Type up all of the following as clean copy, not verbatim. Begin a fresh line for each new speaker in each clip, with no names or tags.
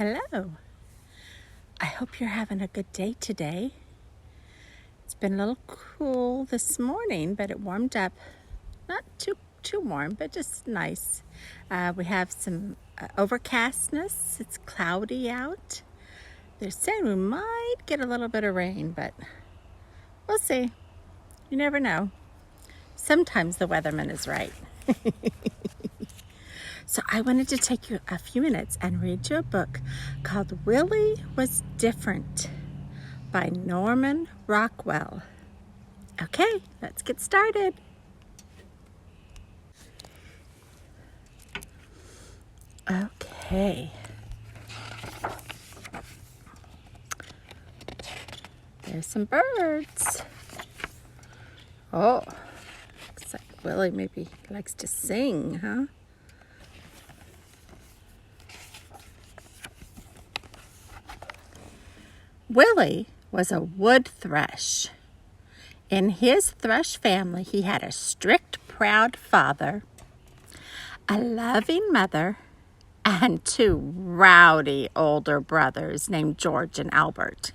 Hello. I hope you're having a good day today. It's been a little cool this morning, but it warmed up. Not too warm, but just nice. We have some overcastness. It's cloudy out. They're saying we might get a little bit of rain, but we'll see. You never know. Sometimes the weatherman is right. So I wanted to take you a few minutes and read you a book called Willie Was Different by Norman Rockwell. Okay, let's get started. Okay. There's some birds. Oh, looks like Willie maybe likes to sing, huh? Willie was a wood thrush. In his thrush family, he had a strict, proud father, a loving mother, and two rowdy older brothers named George and Albert.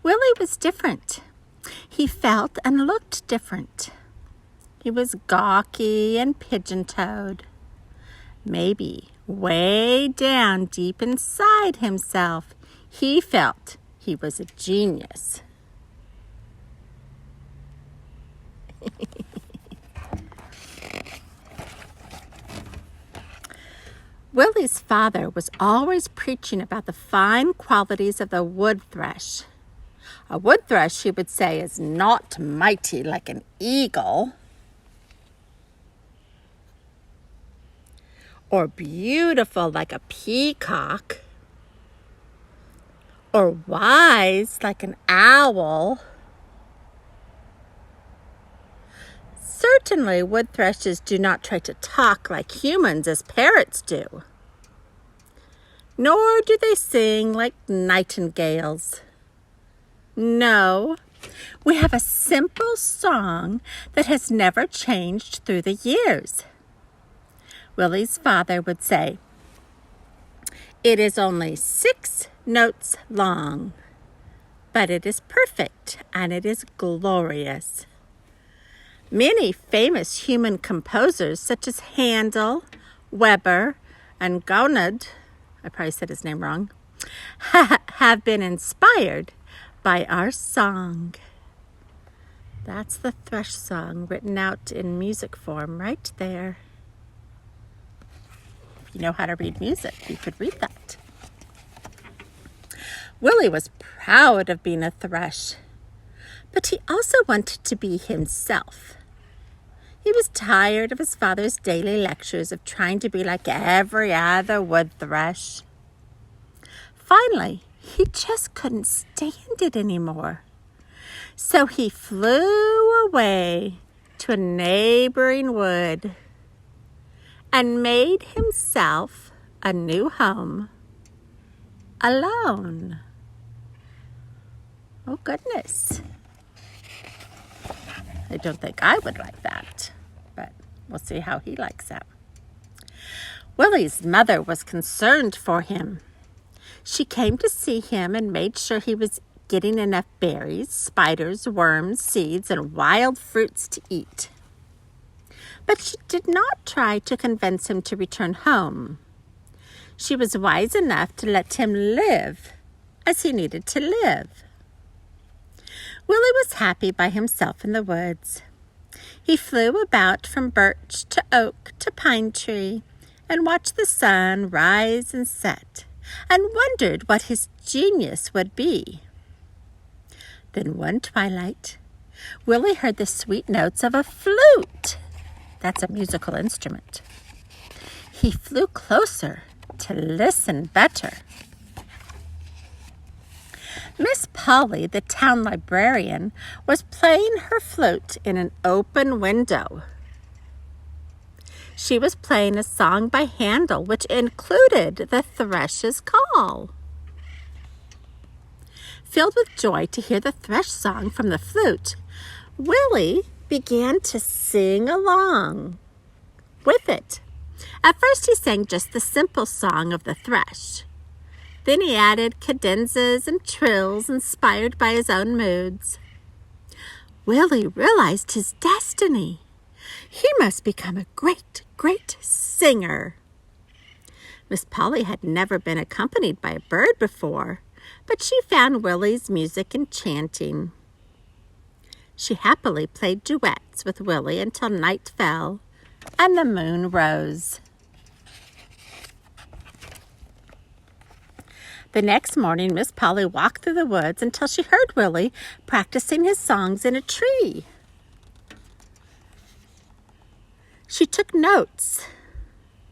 Willie was different. He felt and looked different. He was gawky and pigeon-toed. Maybe way down deep inside himself, he felt he was a genius. Willie's father was always preaching about the fine qualities of the wood thrush. A wood thrush, he would say, is not mighty like an eagle, or beautiful like a peacock, or wise like an owl. Certainly, wood thrushes do not try to talk like humans as parrots do. Nor do they sing like nightingales. No, we have a simple song that has never changed through the years. Willie's father would say, "It is only 6 notes long, but it is perfect and it is glorious." Many famous human composers such as Handel, Weber, and Gounod, I probably said his name wrong, have been inspired by our song. That's the thrush song written out in music form right there. If you know how to read music, you could read that. Willie was proud of being a thrush, but he also wanted to be himself. He was tired of his father's daily lectures of trying to be like every other wood thrush. Finally, he just couldn't stand it anymore. So he flew away to a neighboring wood and made himself a new home, alone. Oh, goodness. I don't think I would like that, but we'll see how he likes it. Willie's mother was concerned for him. She came to see him and made sure he was getting enough berries, spiders, worms, seeds, and wild fruits to eat. But she did not try to convince him to return home. She was wise enough to let him live as he needed to live. Willie was happy by himself in the woods. He flew about from birch to oak to pine tree and watched the sun rise and set and wondered what his genius would be. Then one twilight, Willie heard the sweet notes of a flute. That's a musical instrument. He flew closer to listen better. Miss Polly, the town librarian, was playing her flute in an open window. She was playing a song by Handel, which included the thrush's call. Filled with joy to hear the thrush song from the flute, Willie began to sing along with it. At first he sang just the simple song of the thrush. Then he added cadenzas and trills inspired by his own moods. Willie realized his destiny. He must become a great, great singer. Miss Polly had never been accompanied by a bird before, but she found Willie's music enchanting. She happily played duets with Willie until night fell and the moon rose. The next morning, Miss Polly walked through the woods until she heard Willie practicing his songs in a tree. She took notes,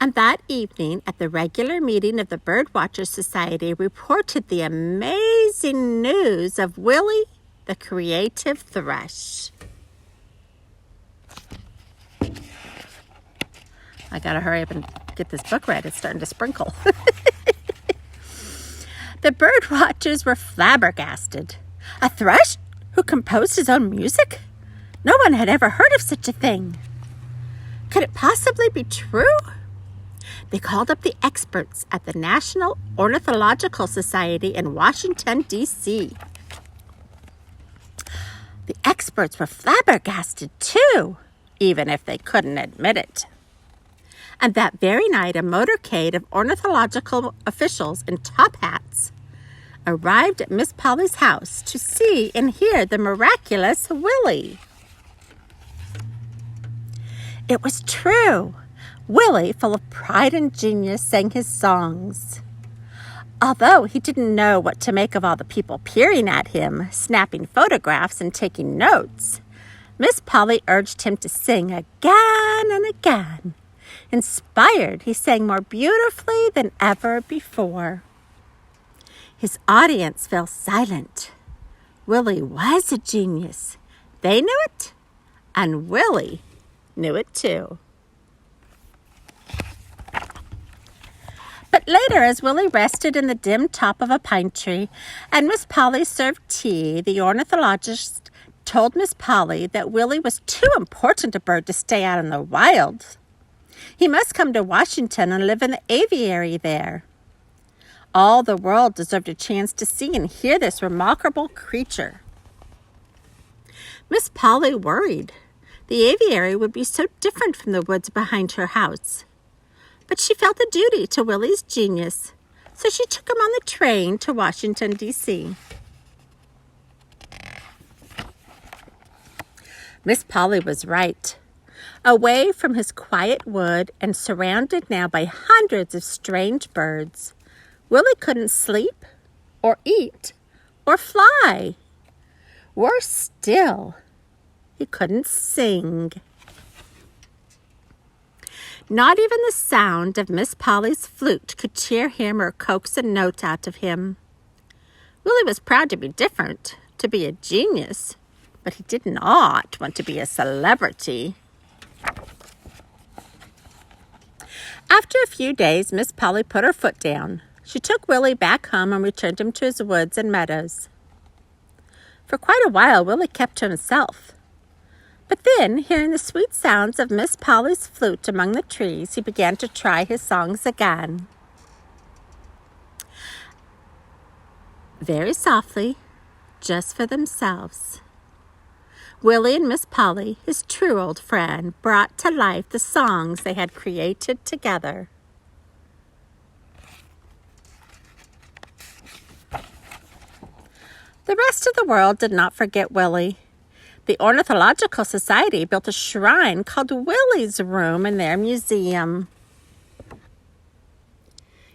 and that evening at the regular meeting of the Birdwatchers Society reported the amazing news of Willie, the creative thrush. I gotta hurry up and get this book read. It's starting to sprinkle. The birdwatchers were flabbergasted. A thrush who composed his own music? No one had ever heard of such a thing. Could it possibly be true? They called up the experts at the National Ornithological Society in Washington, D.C. The experts were flabbergasted too, even if they couldn't admit it. And that very night, a motorcade of ornithological officials in top hats arrived at Miss Polly's house to see and hear the miraculous Willie. It was true. Willie, full of pride and genius, sang his songs. Although he didn't know what to make of all the people peering at him, snapping photographs and taking notes, Miss Polly urged him to sing again and again. Inspired, he sang more beautifully than ever before. His audience fell silent. Willie was a genius. They knew it, and Willie knew it too. But later, as Willie rested in the dim top of a pine tree and Miss Polly served tea, the ornithologist told Miss Polly that Willie was too important a bird to stay out in the wild. He must come to Washington and live in the aviary there. All the world deserved a chance to see and hear this remarkable creature. Miss Polly worried. The aviary would be so different from the woods behind her house. But she felt a duty to Willie's genius, so she took him on the train to Washington, D.C. Miss Polly was right. Away from his quiet wood and surrounded now by hundreds of strange birds, Willie couldn't sleep or eat or fly. Worse still, he couldn't sing. Not even the sound of Miss Polly's flute could cheer him or coax a note out of him. Willie was proud to be different, to be a genius, but he did not want to be a celebrity. After a few days, Miss Polly put her foot down. She took Willie back home and returned him to his woods and meadows. For quite a while, Willie kept to himself. But then, hearing the sweet sounds of Miss Polly's flute among the trees, he began to try his songs again. Very softly, just for themselves, Willie and Miss Polly, his true old friend, brought to life the songs they had created together. The rest of the world did not forget Willie. The Ornithological Society built a shrine called Willie's Room in their museum.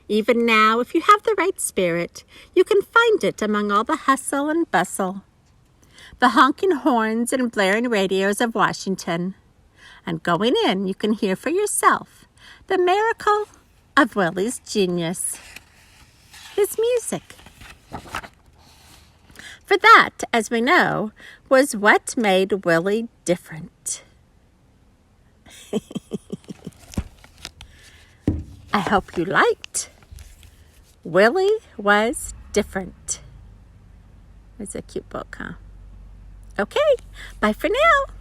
Even now, if you have the right spirit, you can find it among all the hustle and bustle, the honking horns and blaring radios of Washington. And going in, you can hear for yourself the miracle of Willie's genius, his music. For that, as we know, was what made Willie different. I hope you liked Willie Was Different. It's a cute book, huh? Okay, bye for now.